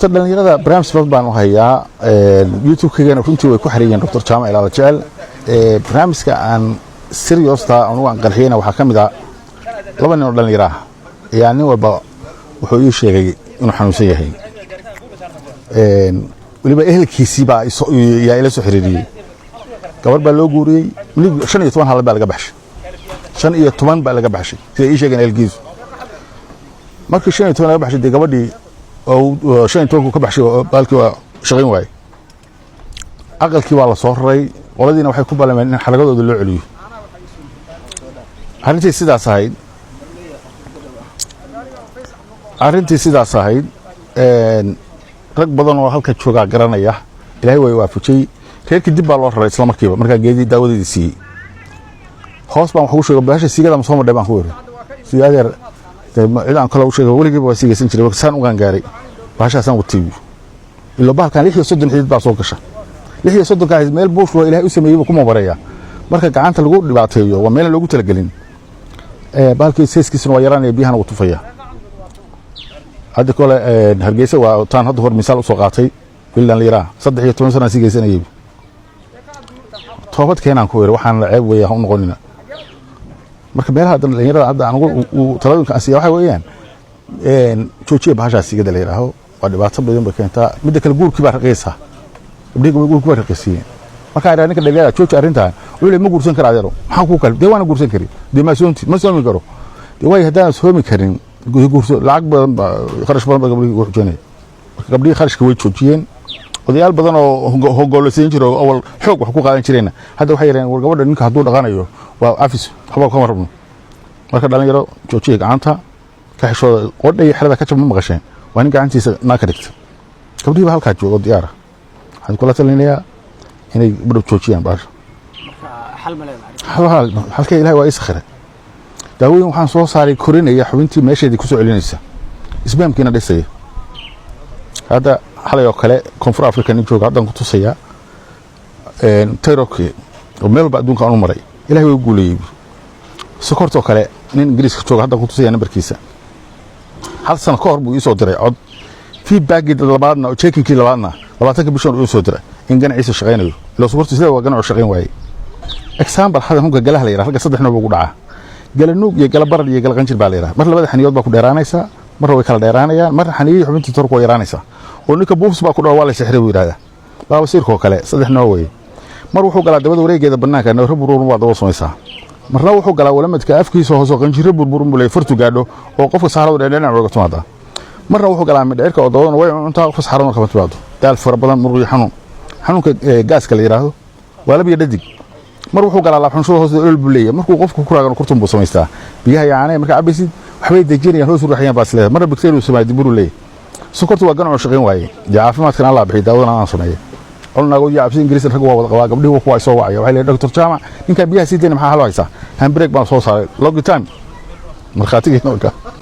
dhalinyarada barnaamij sabab baan u hayaa YouTube-keena runtii way ku xariireen Dr. Jaamac Ilaala Jecel barnaamijka aan serious-ta anigu aan qarxiyayna waxa kamid ah laba nin oo dhalinyaro ah ayaa nin walba wuxuu ii sheegay inuu xanuunsan yahay waliba ehelkiisii baa yaa ila soo xiriiriyay gabar baa loo guuriyay 15 hal baa laga baxshay 15 baa laga baxshay sida ii sheegeen ehelkiisu markii 15 laga baxshay gabadhii oo 15 ka baxshay baalkii waa shaqayn waay aqalkii waa la soo raray qoladiina waxay ku ballameen in xalagadooda loo celiyo arrintii sidaas ahayd rag badan oo halka jooga garanaya ilaahay way waafajay reerkii dib baa loo raray isla markiiba marka geedii daawadeedii siiyay hoos baan wax ugu sheegay baasha sigada ma soo madhay baan ku weeray sigadeer ciidan kale u sheegay waligiiba waa sigaysan jiray waxaan u gangaaray baashaasan watiibi ilo baalkan 36 xidid baa soo gasha 36 ka meel buush oo ilaahay u sameeyay kuma bareeya marka gacanta lagu dhibaateeyo waa meel loogu talagalin baalkii seeskiisuna waa yaraan ee biyaha ugu tufaya hadda kale hargeysa waa taan hadda hor misaal u soo qaatay wiilan liira 13 sano sigaysanayay toobad keenan ku weeray waxaan ceeb weeyaa u noqonina marka meelaha dhalinyarada hadda anigu talooyinka asiya waxa weeyaan joojiye bahasha sigada leeyahay waa dhibaato badan ba keentaa mid kale guurkii baa raqaysa gabdhiga guurkii baa raqaysiin marka ay ninka dhalinyarada jooji arrinta wuu ma guursan karaa adeero maxaa ku kale deewana guursan kari deemaasonti ma soomi karo way hadaan soomi karin guurso lacag badan kharash badan gabdhiga u xujeenay gabdhiga kharashka way joojiyeen odayaal badan oo hoggaansan jiro awal xoog wax ku qaadan jireen hadda waxay yareen war gabadha ninka haduu dhaqanayo waa afis waxba ka warabno marka dhalinyaro joojiye gacanta ka xishooda qodhay xirada ka jabma maqasheen waa nin gacantiisa na ka dhigta gabdhiga halka joogo diyaar waxaan kula talinayaa inay badho joojiyaan baar halka ilaahay waa isakhira daawooyin waxaan soo saaray korinaya xubintii meesheedii ku soo celinaysa isbaamkiina dhisay hada xalay oo kale Koonfur Afrika nin jooga hadan ku tusaya tayroki oo meel ba adduunka aanu maray ilaahay way guuleeyay sokorto kale nin Ingiriiska jooga hadan ku tusaya nambarkiisa hal sano ka hor buu soo diray cod feedback labaadna oo checking labaadna 20 bishan uu soo diray in ganacsiga shaqeynayo ila sokorto sida waa ganacsiga shaqeyn waayay example hadan hunka galaha leeyahay halka saddex noob ugu dhaca galanuug iyo galabar iyo galqanjir baa leeyahay mar labada xaniyood baa ku dheeraanaysa mar way kala dheeraanayaan mar xaniyada xubinta torko yaraanaysa oo ninka buufs baa ku dhaw waa la sixray wiiraada baa wasiirko kale saddex noob mar wuxuu galaa dabada wareegeeda banaanka noo burburun waa daba samaysaa marna wuxuu galaa walamadka afkiisa hoos oo qanjiro burburun bulay fartu gaadho oo qofka saarada dheedheena uga timaada marna wuxuu galaa midheerka oo dawladna way cuntaa qof saarada ka timaado daal fara badan muruq xanuunka gaaska la yiraahdo waa labiya dhadig mar wuxuu galaa laabxunsho hoos oo bulay markuu qofku ku raagan kurtum buu samaystaa biyaha yaanay marka cabisid waxbay dajinayaan hoos u ruuxayaan baasleed marna bakteeriyo samaadi burulay sokortu waa ganacsiga shaqeyn waayay caafimaadkana Allah bixi daawadana aan sameeyay qolnaago yaabsi Ingiriis rag waa wada qabaa gabdhihi kuwa soo wacay waxay leeyahay Dr. Jaamac ninka biyaha sideen maxaa hal haysa handbrake baan soo saaray log time markhaatiga